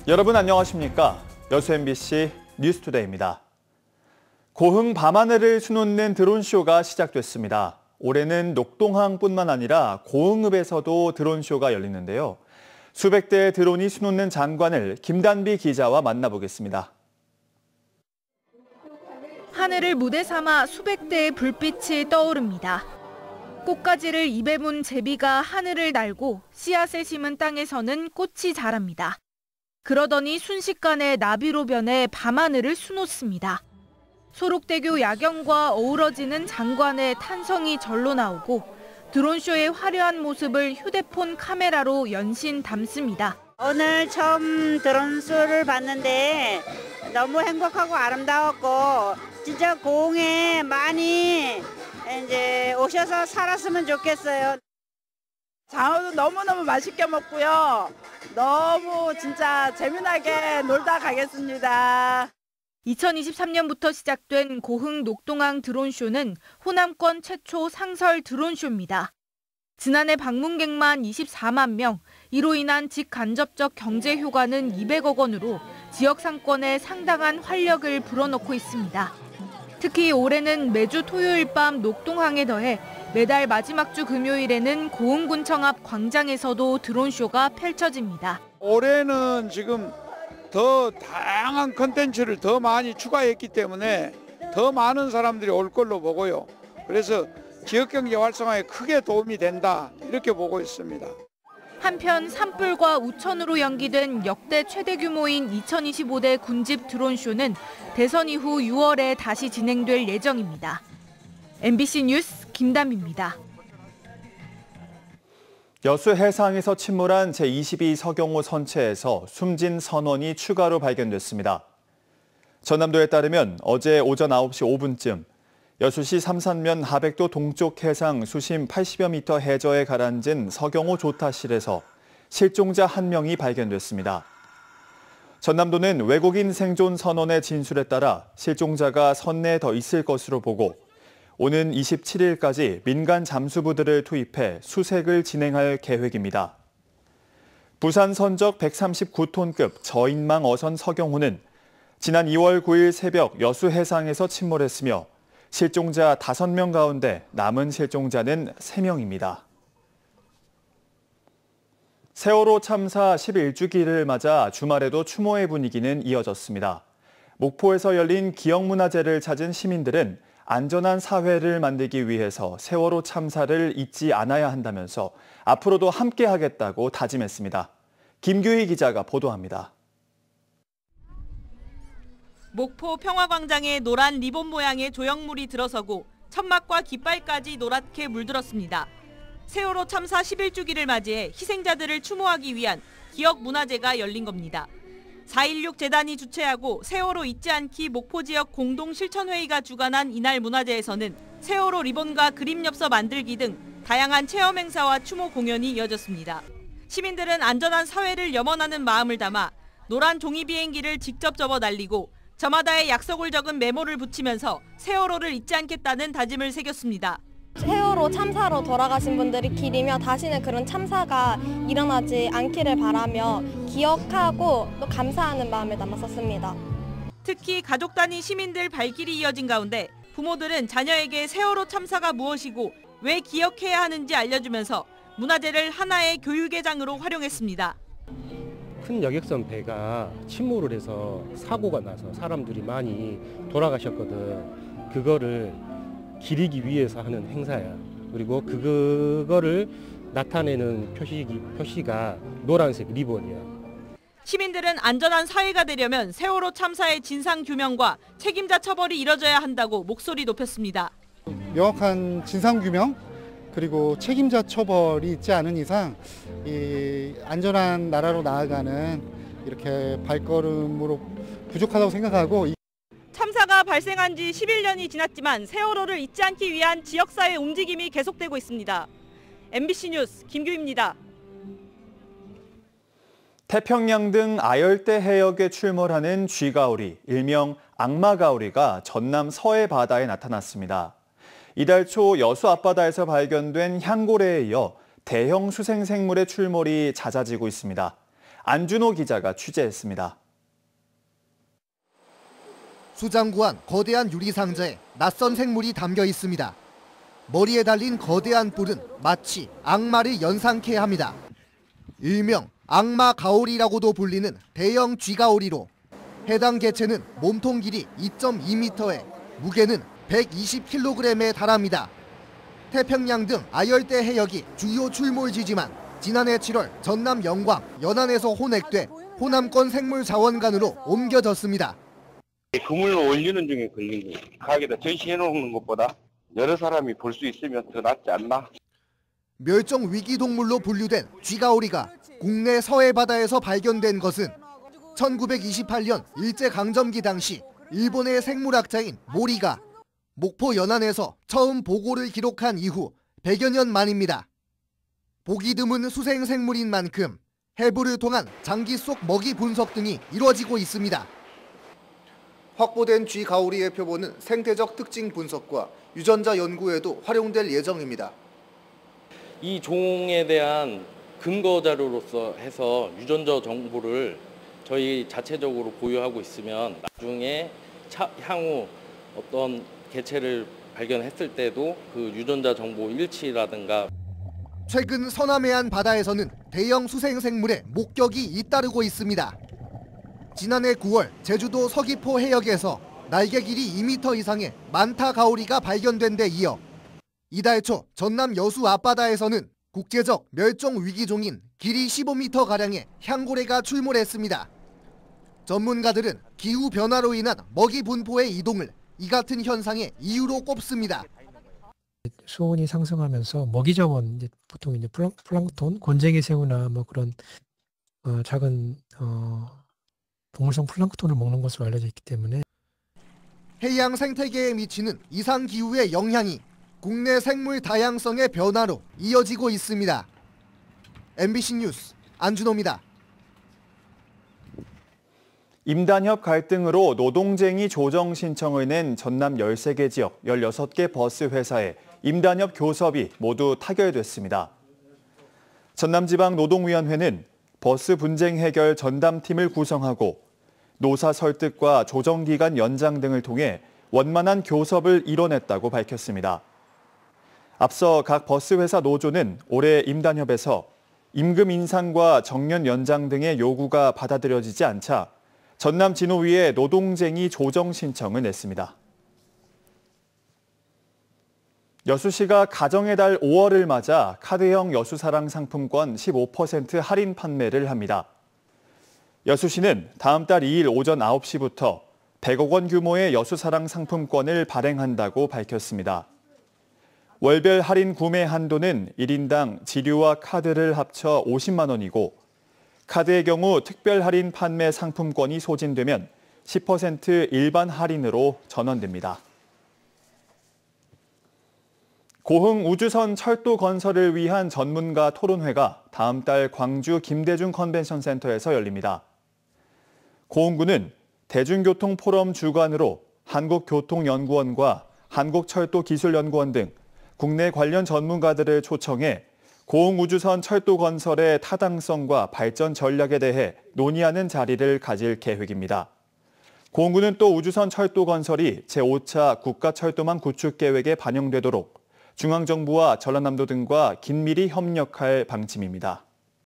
여러분 안녕하십니까? 여수 MBC 뉴스투데이입니다. 고흥 밤하늘을 수놓는 드론쇼가 시작됐습니다. 올해는 녹동항뿐만 아니라 고흥읍에서도 드론쇼가 열리는데요. 수백 대의 드론이 수놓는 장관을 김단비 기자와 만나보겠습니다. 하늘을 무대 삼아 수백 대의 불빛이 떠오릅니다. 꽃가지를 입에 문 제비가 하늘을 날고 씨앗을 심은 땅에서는 꽃이 자랍니다. 그러더니 순식간에 나비로 변해 밤하늘을 수놓습니다. 소록대교 야경과 어우러지는 장관의 탄성이 절로 나오고 드론쇼의 화려한 모습을 휴대폰 카메라로 연신 담습니다. 오늘 처음 드론쇼를 봤는데 너무 행복하고 아름다웠고 진짜 고흥에 많이 이제 오셔서 살았으면 좋겠어요. 장어도 너무너무 맛있게 먹고요. 너무 진짜 재미나게 놀다 가겠습니다. 2023년부터 시작된 고흥 녹동항 드론쇼는 호남권 최초 상설 드론쇼입니다. 지난해 방문객만 24만 명, 이로 인한 직간접적 경제 효과는 200억 원으로 지역 상권에 상당한 활력을 불어넣고 있습니다. 특히 올해는 매주 토요일 밤 녹동항에 더해 매달 마지막 주 금요일에는 고흥군청 앞 광장에서도 드론쇼가 펼쳐집니다. 올해는 지금 더 다양한 콘텐츠를 더 많이 추가했기 때문에 더 많은 사람들이 올 걸로 보고요. 그래서 지역경제 활성화에 크게 도움이 된다, 이렇게 보고 있습니다. 한편 산불과 우천으로 연기된 역대 최대 규모인 2025대 군집 드론쇼는 대선 이후 6월에 다시 진행될 예정입니다. MBC 뉴스 김담입니다. 여수 해상에서 침몰한 제22 서경호 선체에서 숨진 선원이 추가로 발견됐습니다. 전남도에 따르면 어제 오전 9시 5분쯤 여수시 삼산면 하백도 동쪽 해상 수심 80여 미터 해저에 가라앉은 서경호 조타실에서 실종자 1명이 발견됐습니다. 전남도는 외국인 생존 선원의 진술에 따라 실종자가 선 내에 더 있을 것으로 보고 오는 27일까지 민간 잠수부들을 투입해 수색을 진행할 계획입니다. 부산 선적 139톤급 저인망 어선 서경호는 지난 2월 9일 새벽 여수 해상에서 침몰했으며 실종자 5명 가운데 남은 실종자는 3명입니다. 세월호 참사 11주기를 맞아 주말에도 추모의 분위기는 이어졌습니다. 목포에서 열린 기억문화제를 찾은 시민들은 안전한 사회를 만들기 위해서 세월호 참사를 잊지 않아야 한다면서 앞으로도 함께하겠다고 다짐했습니다. 김규희 기자가 보도합니다. 목포 평화광장에 노란 리본 모양의 조형물이 들어서고 천막과 깃발까지 노랗게 물들었습니다. 세월호 참사 11주기를 맞이해 희생자들을 추모하기 위한 기억문화제가 열린 겁니다. 4.16 재단이 주최하고 세월호 잊지 않기 목포 지역 공동실천회의가 주관한 이날 문화제에서는 세월호 리본과 그림 엽서 만들기 등 다양한 체험 행사와 추모 공연이 이어졌습니다. 시민들은 안전한 사회를 염원하는 마음을 담아 노란 종이 비행기를 직접 접어 날리고 저마다의 약속을 적은 메모를 붙이면서 세월호를 잊지 않겠다는 다짐을 새겼습니다. 세월호 참사로 돌아가신 분들이 길이며 다시는 그런 참사가 일어나지 않기를 바라며 기억하고 또 감사하는 마음을 담았었습니다. 특히 가족 단위 시민들 발길이 이어진 가운데 부모들은 자녀에게 세월호 참사가 무엇이고 왜 기억해야 하는지 알려주면서 문화제를 하나의 교육의 장으로 활용했습니다. 큰 여객선 배가 침몰을 해서 사고가 나서 사람들이 많이 돌아가셨거든. 그거를 기리기 위해서 하는 행사야. 그리고 그거를 나타내는 표시가 노란색 리본이야. 시민들은 안전한 사회가 되려면 세월호 참사의 진상 규명과 책임자 처벌이 이뤄져야 한다고 목소리 높였습니다. 명확한 진상 규명 그리고 책임자 처벌이 있지 않은 이상 이 안전한 나라로 나아가는 이렇게 발걸음으로 부족하다고 생각하고 참사가 발생한 지 11년이 지났지만 세월호를 잊지 않기 위한 지역사회 움직임이 계속되고 있습니다. MBC 뉴스 김규희입니다. 태평양 등 아열대 해역에 출몰하는 쥐가오리, 일명 악마가오리가 전남 서해 바다에 나타났습니다. 이달 초 여수 앞바다에서 발견된 향고래에 이어 대형 수생생물의 출몰이 잦아지고 있습니다. 안준호 기자가 취재했습니다. 수장구한 거대한 유리상자에 낯선 생물이 담겨 있습니다. 머리에 달린 거대한 뿔은 마치 악마를 연상케 합니다. 일명 악마 가오리라고도 불리는 대형 쥐가오리로 해당 개체는 몸통 길이 2.2m에 무게는 120kg에 달합니다. 태평양 등 아열대 해역이 주요 출몰지지만 지난해 7월 전남 영광, 연안에서 혼액돼 호남권 생물자원관으로 옮겨졌습니다. 그물로 올리는 중에 걸린 거예요. 가게다 전시해 놓는 것보다 여러 사람이 볼 수 있으면 더 낫지 않나. 멸종 위기 동물로 분류된 쥐가오리가 국내 서해 바다에서 발견된 것은 1928년 일제강점기 당시 일본의 생물학자인 모리가 목포 연안에서 처음 보고를 기록한 이후 100여 년 만입니다. 보기 드문 수생생물인 만큼 해부를 통한 장기 속 먹이 분석 등이 이루어지고 있습니다. 확보된 쥐가오리의 표본은 생태적 특징 분석과 유전자 연구에도 활용될 예정입니다. 이 종에 대한 근거 자료로서 해서 유전자 정보를 저희 자체적으로 보유하고 있으면 나중에 향후 어떤 개체를 발견했을 때도 그 유전자 정보 일치라든가. 최근 서남해안 바다에서는 대형 수생생물의 목격이 잇따르고 있습니다. 지난해 9월 제주도 서귀포 해역에서 날개 길이 2m 이상의 만타 가오리가 발견된 데 이어 이달 초 전남 여수 앞바다에서는 국제적 멸종 위기종인 길이 15m가량의 향고래가 출몰했습니다. 전문가들은 기후 변화로 인한 먹이 분포의 이동을 이 같은 현상의 이유로 꼽습니다. 수온이 상승하면서 먹이 자원, 보통 이제 플랑크톤, 곤쟁이 새우나 뭐 그런 작은 동물성 플랑크톤을 먹는 것으로 알려져 있기 때문에 해양 생태계에 미치는 이상 기후의 영향이 국내 생물 다양성의 변화로 이어지고 있습니다. MBC 뉴스 안준호입니다. 임단협 갈등으로 노동쟁이 조정 신청을 낸 전남 13개 지역 16개 버스 회사의 임단협 교섭이 모두 타결됐습니다. 전남지방노동위원회는 버스 분쟁 해결 전담팀을 구성하고 노사 설득과 조정기간 연장 등을 통해 원만한 교섭을 이뤄냈다고 밝혔습니다. 앞서 각 버스 회사 노조는 올해 임단협에서 임금 인상과 정년 연장 등의 요구가 받아들여지지 않자 전남진호위에 노동쟁이 조정 신청을 냈습니다. 여수시가 가정의 달 5월을 맞아 카드형 여수사랑 상품권 15% 할인 판매를 합니다. 여수시는 다음 달 2일 오전 9시부터 100억 원 규모의 여수사랑 상품권을 발행한다고 밝혔습니다. 월별 할인 구매 한도는 1인당 지류와 카드를 합쳐 50만 원이고 카드의 경우 특별 할인 판매 상품권이 소진되면 10% 일반 할인으로 전환됩니다. 고흥 우주선 철도 건설을 위한 전문가 토론회가 다음 달 광주 김대중 컨벤션 센터에서 열립니다. 고흥구는 대중교통 포럼 주관으로 한국교통연구원과 한국철도기술연구원 등 국내 관련 전문가들을 초청해 고흥 우주선 철도 건설의 타당성과 발전 전략에 대해 논의하는 자리를 가질 계획입니다. 고흥구는 또 우주선 철도 건설이 제5차 국가철도망 구축 계획에 반영되도록 중앙정부와 전라남도 등과 긴밀히 협력할 방침입니다.